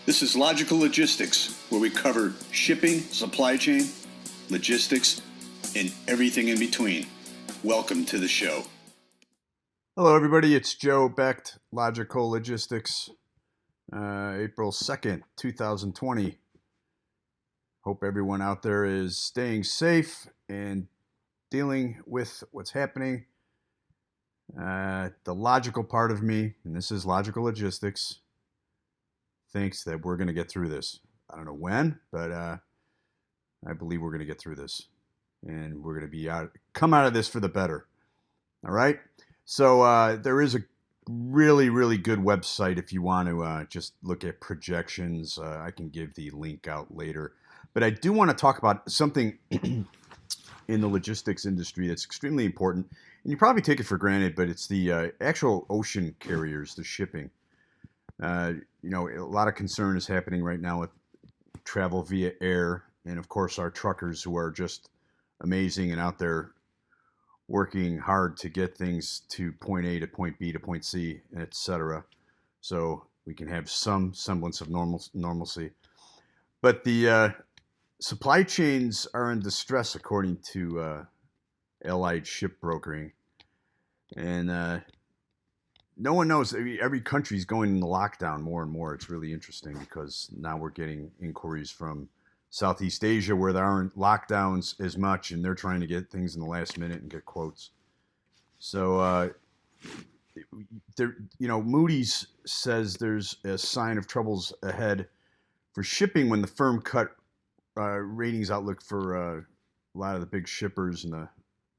This is Logical Logistics, where we cover shipping, supply chain, logistics, and everything in between. Welcome to the show. Hello, everybody. It's Joe Becht, Logical Logistics, April 2nd, 2020. Hope everyone out there is staying safe and dealing with what's happening. The logical part of me, and this is Logical Logistics, thinks that we're going to get through this. I don't know when, but I believe we're going to get through this. And we're going to come out of this for the better. All right? So there is a really, really good website if you want to just look at projections. I can give the link out later. But I do want to talk about something in the logistics industry that's extremely important. And you probably take it for granted, but it's the actual ocean carriers, the shipping. A lot of concern is happening right now with travel via air. And of course, our truckers who are just amazing and out there working hard to get things to point A to point B to point C, etc. So we can have some semblance of normalcy. But the supply chains are in distress, according to Allied Shipbrokering. And no one knows. Every country is going into lockdown more and more. It's really interesting because now we're getting inquiries from Southeast Asia where there aren't lockdowns as much, and they're trying to get things in the last minute and get quotes. So, Moody's says there's a sign of troubles ahead for shipping when the firm cut ratings outlook for a lot of the big shippers and the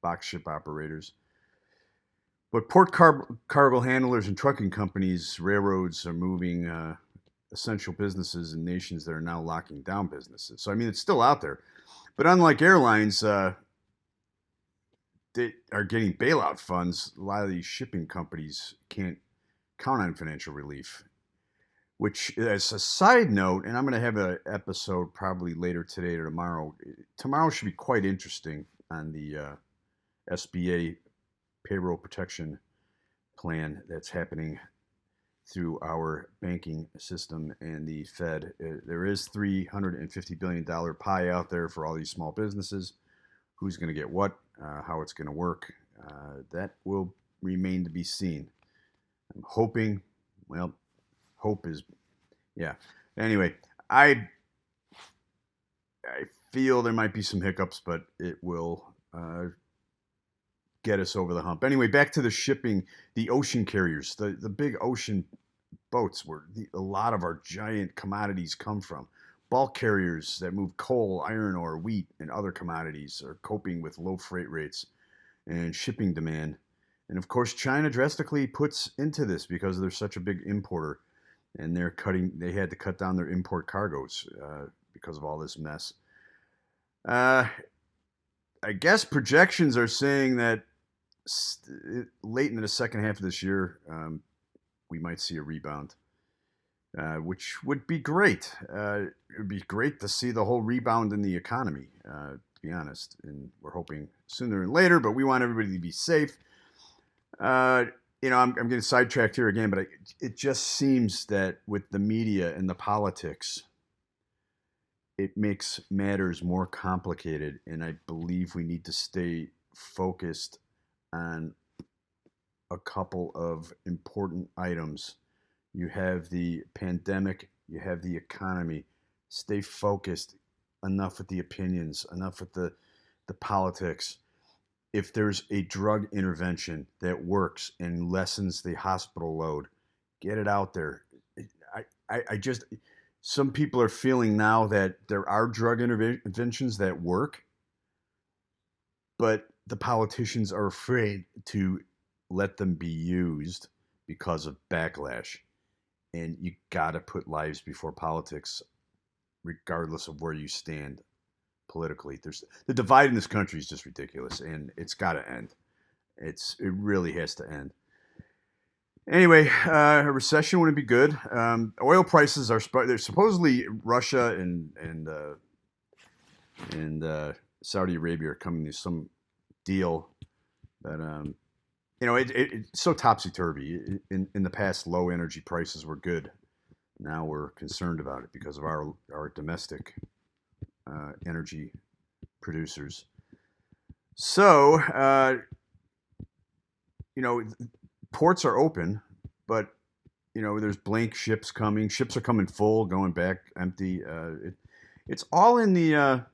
box ship operators. But port cargo handlers and trucking companies, railroads are moving essential businesses in nations that are now locking down businesses. So, I mean, it's still out there. But unlike airlines, they are getting bailout funds. A lot of these shipping companies can't count on financial relief. Which, as a side note, and I'm going to have an episode probably later today or tomorrow. Tomorrow should be quite interesting on the SBA payroll protection plan that's happening through our banking system and the Fed. There is $350 billion pie out there for all these small businesses. Who's going to get what, how it's going to work, that will remain to be seen. I'm hoping, hope is, yeah. Anyway, I feel there might be some hiccups, but it will get us over the hump. Anyway, back to the shipping, the ocean carriers, the big ocean boats where a lot of our giant commodities come from. Bulk carriers that move coal, iron ore, wheat, and other commodities are coping with low freight rates and shipping demand. And of course, China drastically puts into this because they're such a big importer, and they had to cut down their import cargoes because of all this mess. I guess projections are saying that late in the second half of this year, we might see a rebound, which would be great. It would be great to see the whole rebound in the economy, to be honest. And we're hoping sooner than later, but we want everybody to be safe. I'm getting sidetracked here again, but it just seems that with the media and the politics, it makes matters more complicated. And I believe we need to stay focused on a couple of important items. You have the pandemic, you have the economy. Stay focused. Enough with the opinions, enough with the politics. If there's a drug intervention that works and lessens the hospital load, get it out there. Some people are feeling now that there are drug interventions that work, but the politicians are afraid to let them be used because of backlash. And you got to put lives before politics, regardless of where you stand politically. The divide in this country is just ridiculous, and it's got to end. It really has to end. Anyway, a recession wouldn't be good. Oil prices they're supposedly Russia and Saudi Arabia are coming to some deal that it's so topsy-turvy. In the past, low energy prices were good. now we're concerned about it because of our domestic energy producers. So, ports are open, but there's blank ships coming. Ships are coming full, going back empty. It's all in the.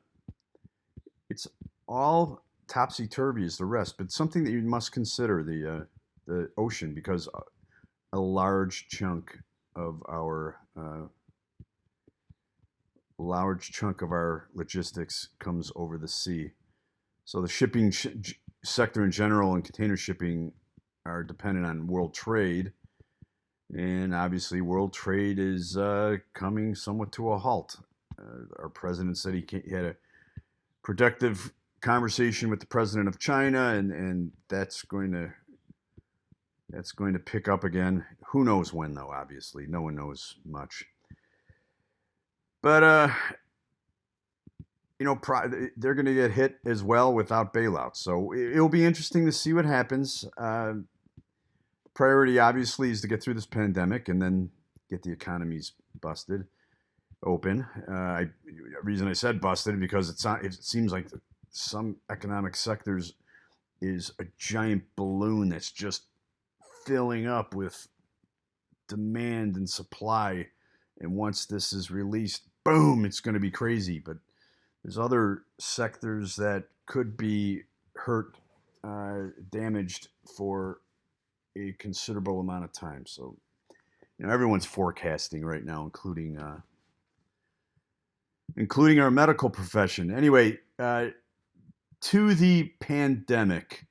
It's all topsy turvy as the rest, but something that you must consider the ocean, because a large chunk of our logistics comes over the sea. So the shipping sector in general and container shipping are dependent on world trade. And obviously, world trade is coming somewhat to a halt. Our president said he had a productive conversation with the president of China, and that's going to pick up again. Who knows when, though? Obviously, no one knows much. But they're going to get hit as well without bailouts. So it'll be interesting to see what happens. Priority, obviously, is to get through this pandemic and then get the economies busted open. The reason I said busted because it seems like some economic sectors is a giant balloon that's just filling up with demand and supply. And once this is released, boom, it's going to be crazy. But there's other sectors that could be hurt, damaged for a considerable amount of time. So, everyone's forecasting right now, including our medical profession. Anyway, to the pandemic,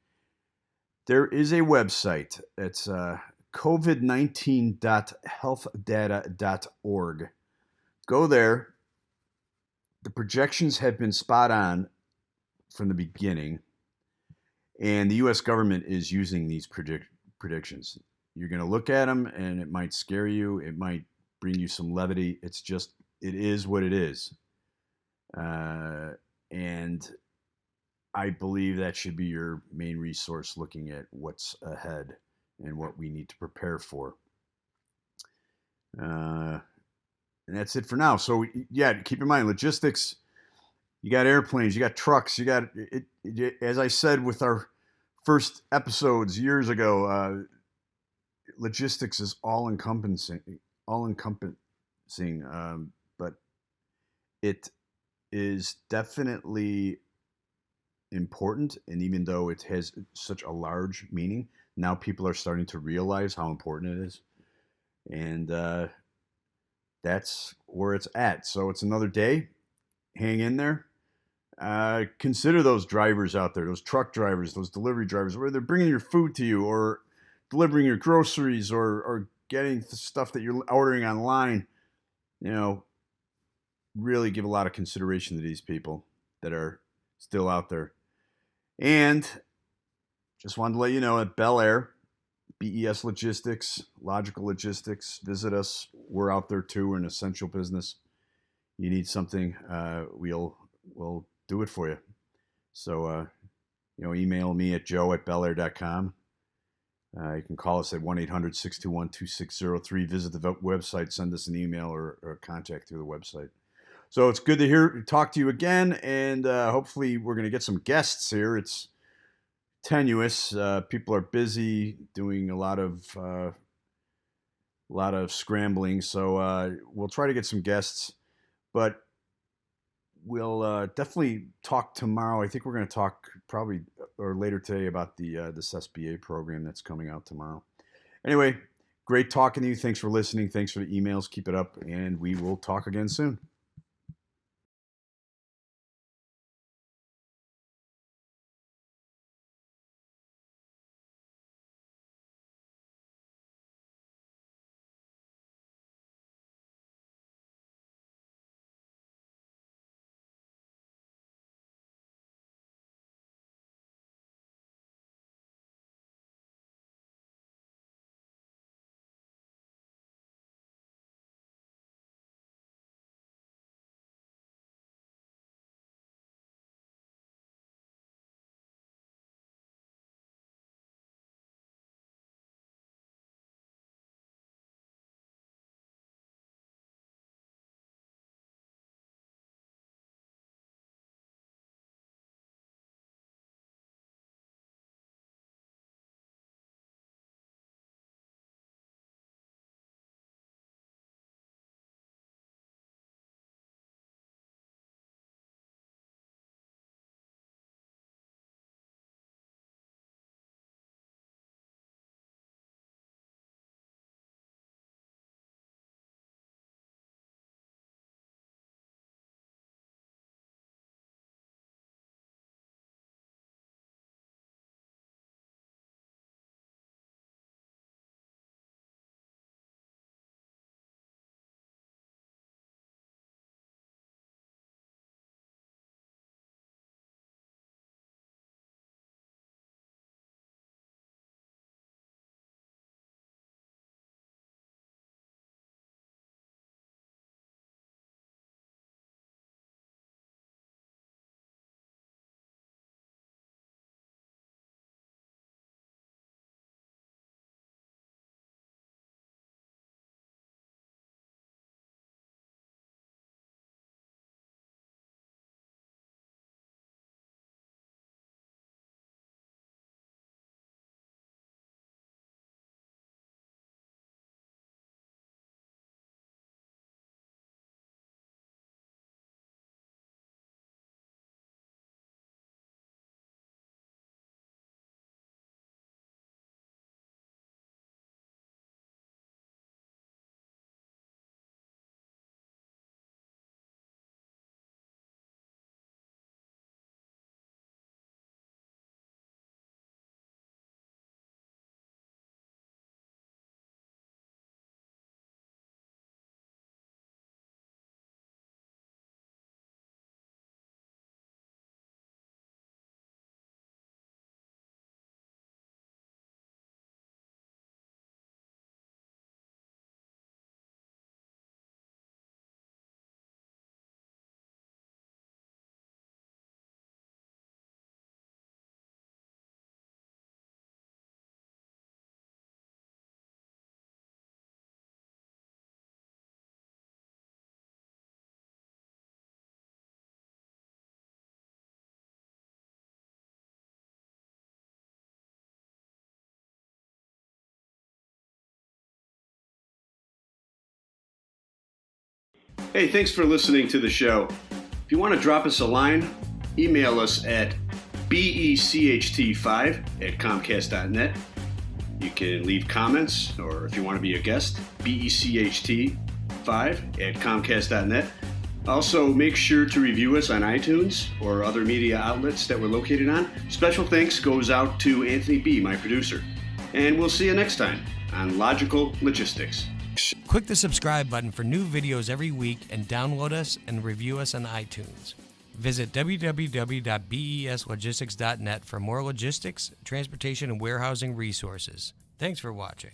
there is a website. It's covid19.healthdata.org. Go there. The projections have been spot on from the beginning, and the U.S. government is using these predictions. You're going to look at them, and it might scare you. It might bring you some levity. It is what it is. And I believe that should be your main resource looking at what's ahead and what we need to prepare for. And that's it for now. So, yeah, keep in mind, logistics, you got airplanes, you got trucks, you got it, as I said with our first episodes years ago, logistics is all encompassing, but it is definitely important. And even though it has such a large meaning, now people are starting to realize how important it is. And that's where it's at. So it's another day. Hang in there. Consider those drivers out there, those truck drivers, those delivery drivers, where they're bringing your food to you or delivering your groceries or getting the stuff that you're ordering online. Really give a lot of consideration to these people that are still out there. And just wanted to let you know at Bellair, BES Logistics, Logical Logistics, visit us. We're out there too. We're an essential business. You need something, we'll do it for you. So, email me at joe@bellair.com. You can call us at 1-800-621-2603. Visit the website, send us an email or contact through the website. So it's good to talk to you again, and hopefully we're going to get some guests here. It's tenuous. People are busy doing a lot of scrambling, so we'll try to get some guests, but we'll definitely talk tomorrow. I think we're going to talk probably or later today about this SBA program that's coming out tomorrow. Anyway, great talking to you. Thanks for listening. Thanks for the emails. Keep it up, and we will talk again soon. Hey, thanks for listening to the show. If you want to drop us a line, email us at becht5@comcast.net. You can leave comments, or if you want to be a guest, becht5@comcast.net. Also, make sure to review us on iTunes or other media outlets that we're located on. Special thanks goes out to Anthony B., my producer. And we'll see you next time on Logical Logistics. Click the subscribe button for new videos every week and download us and review us on iTunes. Visit www.beslogistics.net for more logistics, transportation, and warehousing resources. Thanks for watching.